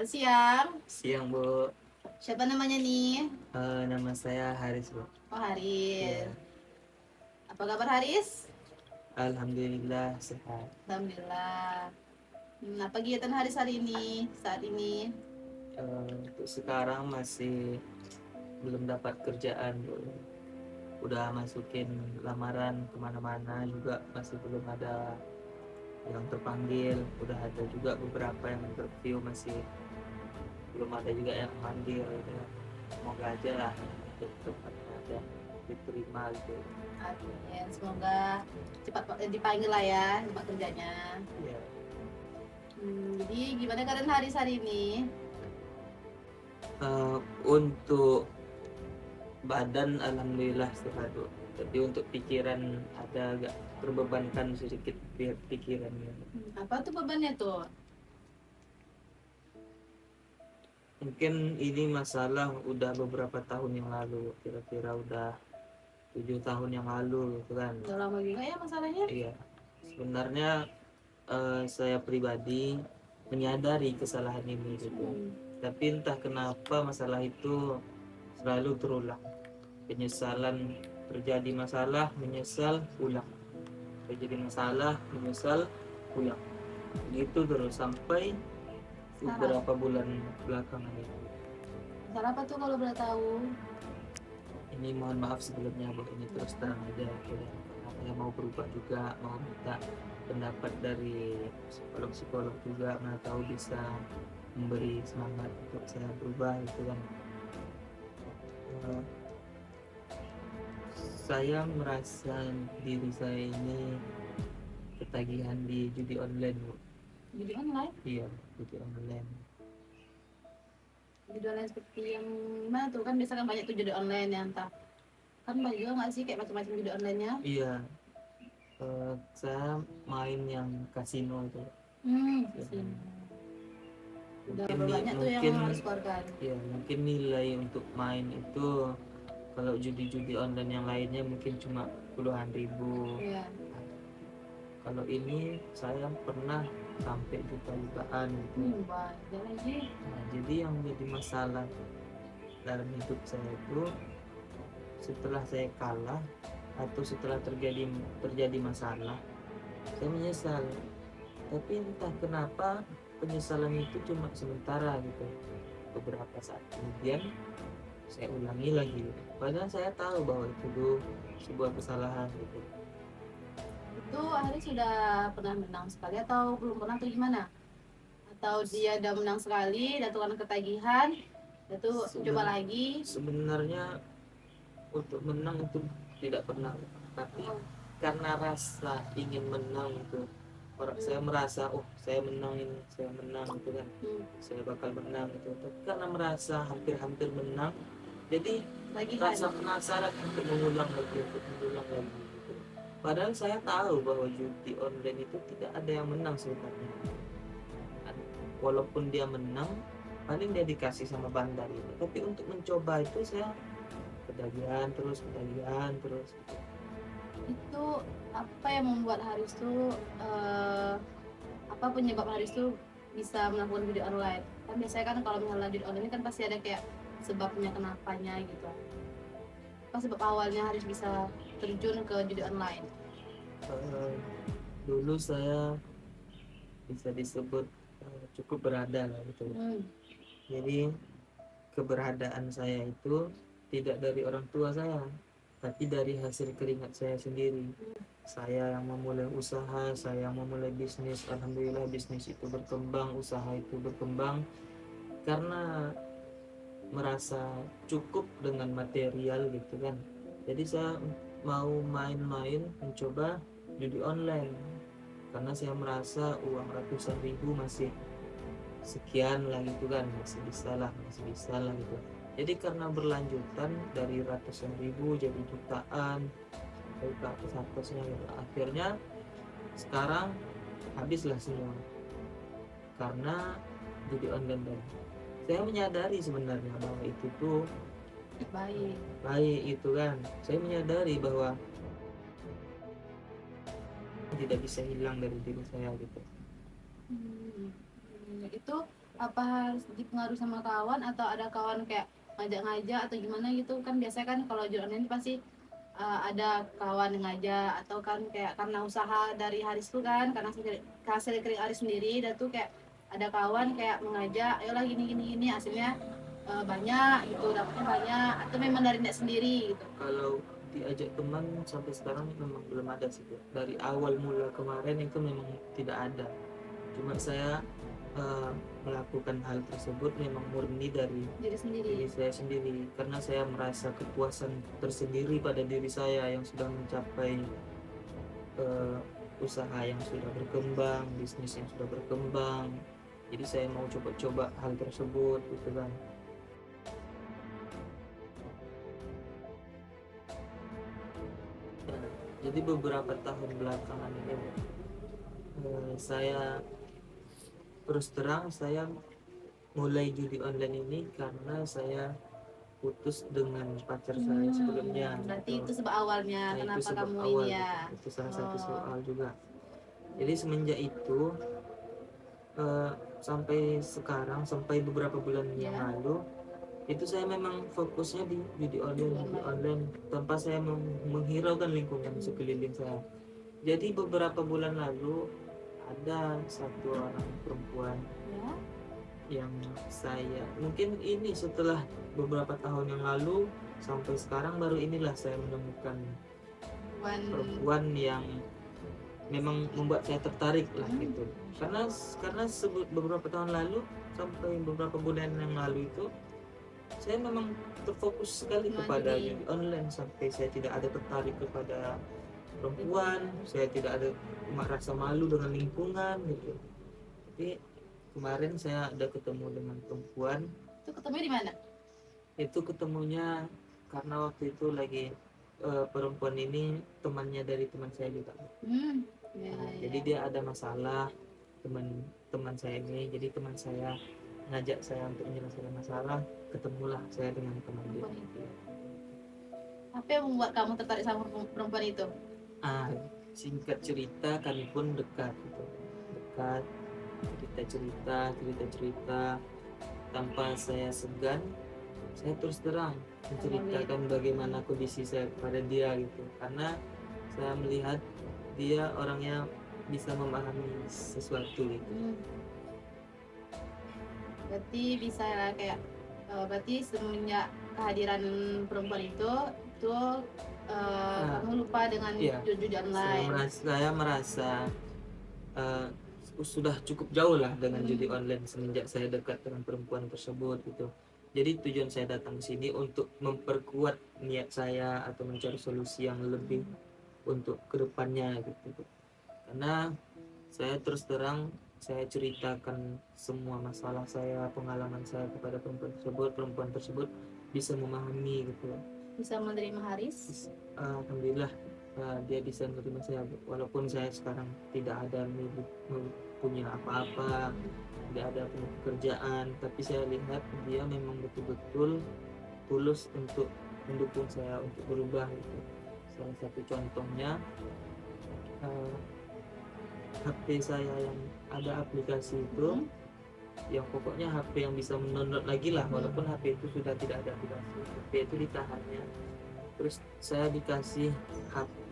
Selamat siang. Siang, Bu. Siapa namanya nih? Nama saya Haris, Bu. Oh, Haris. Iya, Apa kabar Haris? alhamdulillah sehat. Alhamdulillah. Apa kegiatan Haris hari ini? Saat ini? Untuk sekarang masih belum dapat kerjaan, Bu. Udah masukin lamaran kemana-mana juga masih belum ada yang terpanggil. Udah ada juga beberapa yang interview, masih belum ada juga yang manggil gitu ya. Semoga aja lah cepatnya ada diterima gitu. Amin. Semoga cepat dipanggil lah ya tempat kerjanya. Iya. Jadi gimana keadaan Haris hari ini? Untuk badan alhamdulillah sehat, Bu. Tapi untuk pikiran ada agak terbebankan sedikit pikirannya. Apa tuh bebannya tuh? Mungkin ini masalah udah beberapa tahun yang lalu, kira-kira udah 7 tahun yang lalu gitu kan. Udah lama juga ya masalahnya? Iya, sebenarnya saya pribadi menyadari kesalahan ini gitu. Tapi entah kenapa masalah itu selalu terulang. Penyesalan, terjadi masalah, menyesal, ulang. Terjadi masalah, menyesal, ulang. Gitu terus sampai beberapa bulan belakangan ini. Masalah apa tuh kalau boleh tahu? Ini mohon maaf sebelumnya, Bu, ini terus terang aja gitu ya. Karena saya mau berubah juga, mau minta pendapat dari psikolog-psikolog juga, mana tahu bisa memberi semangat untuk saya berubah gitu kan. Eh, saya merasa diri saya ini ketagihan di judi online, Bu. Judi online? Iya, judi online. Judi online seperti yang mana tuh? Kan biasa kan banyak tuh judi online yang entah. Kan banyak juga nggak sih kayak macam-macam judi online-nya? Iya, saya main yang kasino itu. Kasino. Udah Mungkin berapa banyak tuh yang harus keluarkan? ya mungkin nilai untuk main itu kalau judi-judi online yang lainnya mungkin cuma puluhan ribu. Iya. Kalau ini saya pernah sampai juta-jutaan gitu. Banyak lagi. Nah, jadi yang menjadi masalah dalam hidup saya itu setelah saya kalah atau setelah terjadi masalah, saya menyesal. Tapi entah kenapa penyesalan itu cuma sementara gitu. Beberapa saat kemudian saya ulangi lagi. Padahal saya tahu bahwa itu tuh sebuah kesalahan gitu. Itu Hari sudah pernah menang sekali atau belum pernah atau gimana? Atau dia udah menang sekali, dan tuh ketagihan, itu coba lagi. Sebenarnya untuk menang itu tidak pernah, tapi karena rasa ingin menang itu saya merasa saya menang ini, saya menang itu kan, saya bakal menang itu. Tapi karena merasa hampir-hampir menang, jadi Lagi rasa penasaran untuk mengulang lagi gitu. Padahal saya tahu bahwa judi online itu tidak ada yang menang sebenarnya. Walaupun dia menang, paling dia dikasih sama bandar itu. Tapi untuk mencoba itu saya ketagihan terus gitu. Itu apa yang membuat Haris tuh apa penyebab Haris tuh bisa melakukan judi online? Kan biasanya kan kalau misalnya judi online kan pasti ada kayak sebabnya kenapanya gitu. Apa sebab awalnya Haris bisa terjun ke judi online? Dulu saya bisa disebut cukup berada lah gitu. Jadi keberadaan saya itu tidak dari orang tua saya, tapi dari hasil keringat saya sendiri. Saya yang memulai usaha, saya yang memulai bisnis. Alhamdulillah bisnis itu berkembang, usaha itu berkembang karena merasa cukup dengan material gitu kan. Jadi saya mau main-main mencoba judi online karena saya merasa uang ratusan ribu masih sekian lah gitu kan, masih bisa lah gitu. Jadi karena berlanjutan dari ratusan ribu jadi jutaan sampai ke atasnya gitu. Akhirnya sekarang habislah semua karena judi online tadi. Saya menyadari sebenarnya bahwa itu tuh baik itu kan. Saya menyadari bahwa tidak bisa hilang dari diri saya gitu. Itu apa harus dipengaruhi sama kawan atau ada kawan kayak ngajak-ngajak atau gimana gitu kan? Biasanya kan kalau jual online pasti ada kawan yang ngajak atau kan kayak karena usaha dari Haris tuh kan, karena hasil kering Haris sendiri dan tuh kayak ada kawan kayak mengajak, ayolah gini gini gini, hasilnya banyak gitu, dapatnya banyak, atau memang dari nek sendiri gitu. Kalau diajak teman sampai sekarang memang belum ada sih, dari awal mula kemarin itu memang tidak ada. Cuma saya melakukan hal tersebut memang murni dari diri saya sendiri, karena saya merasa kepuasan tersendiri pada diri saya yang sudah mencapai usaha yang sudah berkembang, bisnis yang sudah berkembang. Jadi saya mau coba-coba hal tersebut gitu kan. Jadi beberapa tahun belakangan ini saya terus terang saya mulai judi online ini karena saya putus dengan pacar saya sebelumnya. Berarti itu sebab awalnya Nah, kenapa itu sebab kamu awal, ini ya? itu salah satu soal juga. Jadi semenjak itu sampai sekarang, sampai beberapa bulan yang lalu, itu saya memang fokusnya di judi online tanpa saya menghiraukan lingkungan sekeliling saya. Jadi beberapa bulan lalu ada satu orang perempuan yang saya mungkin ini setelah beberapa tahun yang lalu sampai sekarang baru inilah saya menemukan perempuan yang memang membuat saya tertarik lah gitu. Karena beberapa tahun lalu sampai beberapa bulan yang lalu itu saya memang terfokus sekali kepada judi online sampai saya tidak ada tertarik kepada perempuan, saya tidak ada merasa malu dengan lingkungan gitu. Tapi kemarin saya ada ketemu dengan perempuan. Itu ketemu di mana? Itu ketemunya karena waktu itu lagi perempuan ini temannya dari teman saya juga. Jadi dia ada masalah, teman saya ini, jadi teman saya ngajak saya untuk menyelesaikan masalah, ketemulah saya dengan teman dia. Apa yang membuat kamu tertarik sama perempuan itu? Singkat cerita kami pun dekat gitu. Dekat, cerita tanpa saya segan, saya terus terang menceritakan bagaimana kondisi saya kepada dia gitu, karena saya melihat dia orangnya bisa memahami sesuatu gitu. Berarti bisa kayak berarti semenjak kehadiran perempuan itu kamu lupa dengan judi online. Saya merasa sudah cukup jauh lah dengan judi online semenjak saya dekat dengan perempuan tersebut gitu. Jadi tujuan saya datang ke sini untuk memperkuat niat saya atau mencari solusi yang lebih untuk kedepannya gitu. Karena saya terus terang saya ceritakan semua masalah saya, pengalaman saya kepada perempuan tersebut bisa memahami gitu. Bisa menerima Haris? Alhamdulillah dia bisa menerima saya walaupun saya sekarang tidak ada punya apa-apa, tidak ada punya pekerjaan, tapi saya lihat dia memang betul-betul tulus untuk mendukung saya untuk berubah gitu. Salah satu contohnya HP saya yang ada aplikasi itu, yang pokoknya HP yang bisa mendownload lagi lah, walaupun HP itu sudah tidak ada aplikasi, HP itu ditahannya. Terus saya dikasih HP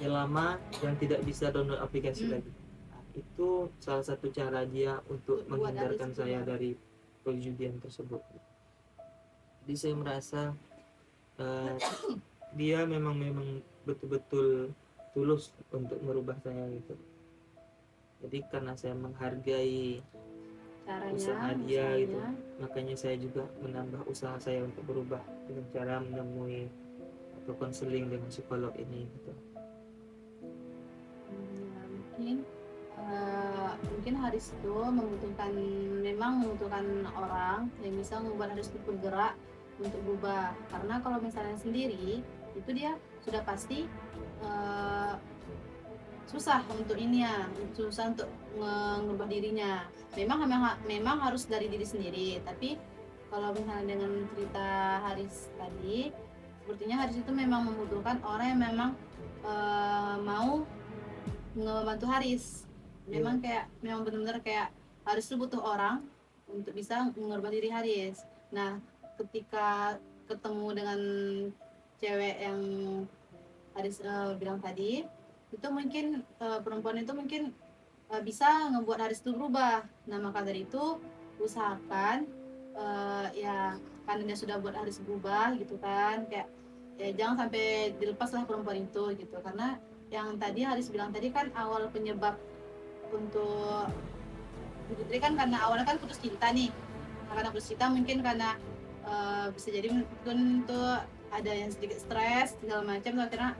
yang lama yang tidak bisa download aplikasi lagi. Nah, itu salah satu cara dia untuk menghindarkan saya dari perjudian tersebut. Jadi saya merasa dia memang betul-betul tulus untuk merubah saya gitu. Jadi karena saya menghargai usaha dia gitu, makanya saya juga menambah usaha saya untuk berubah dengan cara menemui atau konseling dengan psikolog ini gitu. Mungkin Haris itu membutuhkan orang yang bisa membuat Haris itu bergerak untuk berubah. Karena kalau misalnya sendiri itu dia sudah pasti susah untuk susah untuk mengubah dirinya. Memang harus dari diri sendiri. Tapi kalau misalnya dengan cerita Haris tadi, sepertinya Haris itu memang membutuhkan orang yang memang mau ngebantu Haris. Memang benar-benar kayak Haris tuh butuh orang untuk bisa mengubah diri Haris. Nah, ketika ketemu dengan cewek yang Haris bilang tadi, itu mungkin perempuan itu mungkin bisa ngebuat Haris itu berubah. Nah, maka dari itu usahakan ya karena dia sudah buat Haris berubah gitu kan, kayak ya jangan sampai dilepaslah perempuan itu gitu. Karena yang tadi Haris bilang tadi kan awal penyebab untuk Putri kan karena awalnya kan putus cinta nih. Nah, karena putus cinta mungkin karena bisa jadi mungkin tuh ada yang sedikit stres segala macam, akhirnya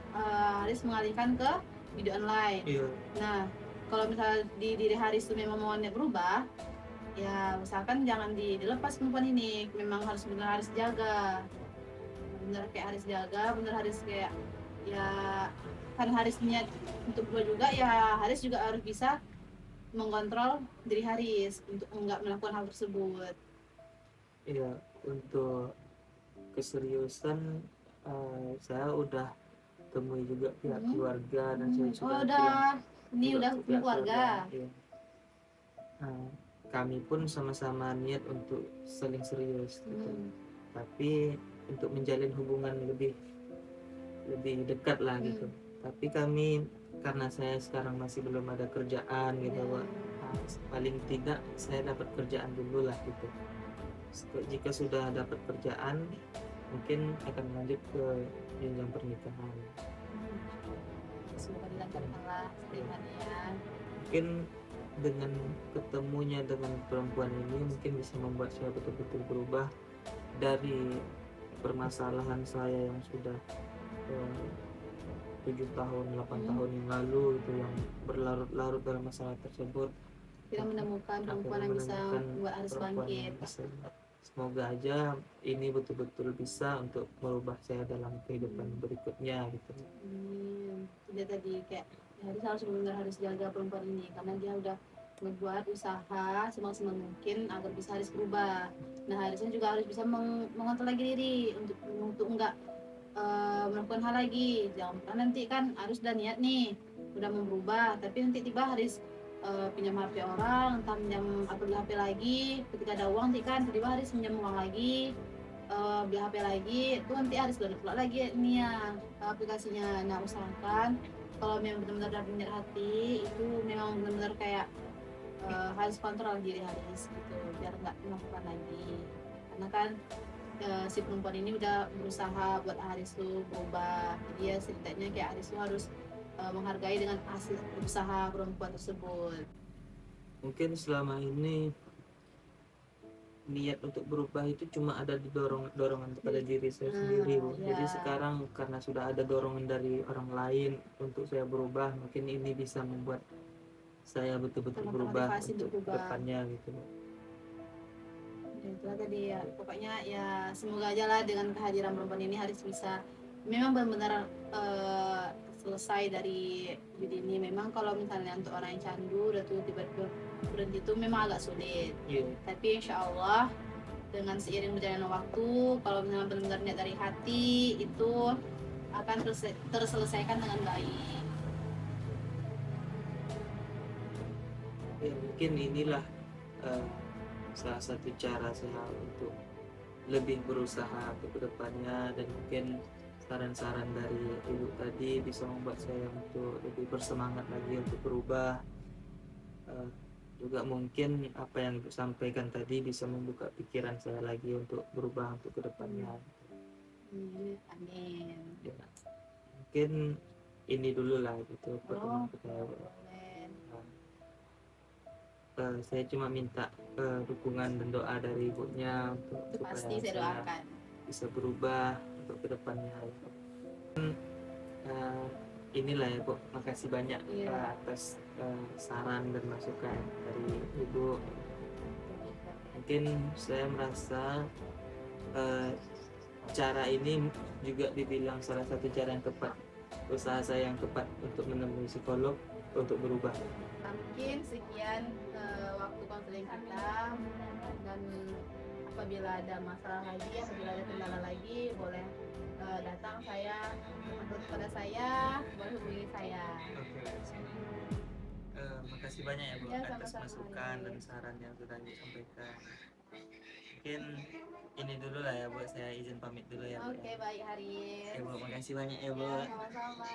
Haris mengalihkan ke video online. Iya. Nah, kalau misalnya di diri Haris itu memang mau berubah, ya usahakan jangan dilepas perempuan ini. Memang harus benar Haris jaga, benar kayak Haris jaga, benar Haris kayak ya kan Haris niat untuk berubah juga, ya Haris juga harus bisa mengontrol diri Haris untuk enggak melakukan hal tersebut. Iya, untuk keseriusan saya udah temui juga pihak keluarga dan saya sudah ini udah keluarga. Iya. Nah, kami pun sama-sama niat untuk saling serius gitu. Tapi untuk menjalin hubungan lebih dekat lah gitu. Tapi kami karena saya sekarang masih belum ada kerjaan gitu, paling tidak saya dapat kerjaan dulu lah gitu. Jika sudah dapat kerjaan mungkin akan lanjut ke jenjang pernikahan. Semoga dilancarkanlah pernikahannya. Mungkin dengan ketemunya dengan perempuan ini mungkin bisa membuat saya betul-betul berubah dari permasalahan saya yang sudah 7 tahun 8 tahun yang lalu itu, yang berlarut-larut dalam masalah tersebut. Kita menemukan perempuan yang bisa membuat Haris bangkit. Semoga aja ini betul-betul bisa untuk merubah saya dalam kehidupan berikutnya gitu. Dia tadi kayak Haris harus benar harus jaga perempuan ini karena dia udah membuat usaha semaksimal mungkin agar bisa Haris berubah. Nah, Harisnya juga harus bisa mengontrol lagi diri untuk enggak melakukan hal lagi. Jangan pernah nanti kan Haris udah niat nih udah mau berubah, tapi nanti tiba Haris pinjam HP orang, entah pinjam beli HP lagi, ketika ada uang nanti kan tiba Haris pinjam uang lagi, beli HP lagi, itu nanti Haris download pula lagi nih ya aplikasinya. Nah, usahakan kalau memang benar-benar dari niat hati itu memang benar-benar kayak Haris kontrol diri Haris gitu biar nggak melakukan lagi, karena kan si perempuan ini udah berusaha buat Haris tuh berubah. Jadi ya setidaknya kayak Haris tuh harus menghargai dengan hasil usaha perempuan tersebut. Mungkin selama ini niat untuk berubah itu cuma ada di dorongan kepada diri saya sendiri, Bu. Jadi sekarang karena sudah ada dorongan dari orang lain untuk saya berubah, mungkin ini bisa membuat saya betul-betul berubah untuk depannya gitu. Itu tadi ya, pokoknya ya semoga aja lah dengan kehadiran perempuan ini Haris bisa memang benar-benar selesai dari judi ini. Memang kalau misalnya untuk orang yang candu udah tuh tiba-tiba berhenti itu memang agak sulit. Tapi insya Allah dengan seiring berjalannya waktu, kalau misalnya benar-benar niat dari hati itu akan terselesaikan dengan baik. Ya, mungkin inilah salah satu cara saya untuk lebih berusaha untuk kedepannya, dan mungkin saran-saran dari ibu tadi bisa membuat saya untuk lebih bersemangat lagi untuk berubah. Juga mungkin apa yang disampaikan tadi bisa membuka pikiran saya lagi untuk berubah untuk kedepannya. Amin. Ya, mungkin ini dulu lah gitu pertemuan kita. Saya cuma minta dukungan dan doa dari ibunya untuk supaya pasti saya doakan bisa berubah untuk kedepannya. Inilah ya Bu, makasih banyak atas saran dan masukan dari ibu. Mungkin saya merasa cara ini juga dibilang salah satu cara yang tepat, usaha saya yang tepat untuk menemui psikolog untuk berubah. Mungkin sekian waktu konseling kita, dan apabila ada masalah lagi, apabila ada kendala lagi, boleh datang atau kepada saya, boleh hubungi saya. Makasih kasih banyak ya Bu Ya, atas sama-sama, masukan dan Haris. saran yang sudah disampaikan. Mungkin ini dulu lah ya Bu, saya izin pamit dulu ya Bu Oke, ya. baik Oke Haris. Bu, makasih banyak ya Bu. Ya, sama-sama.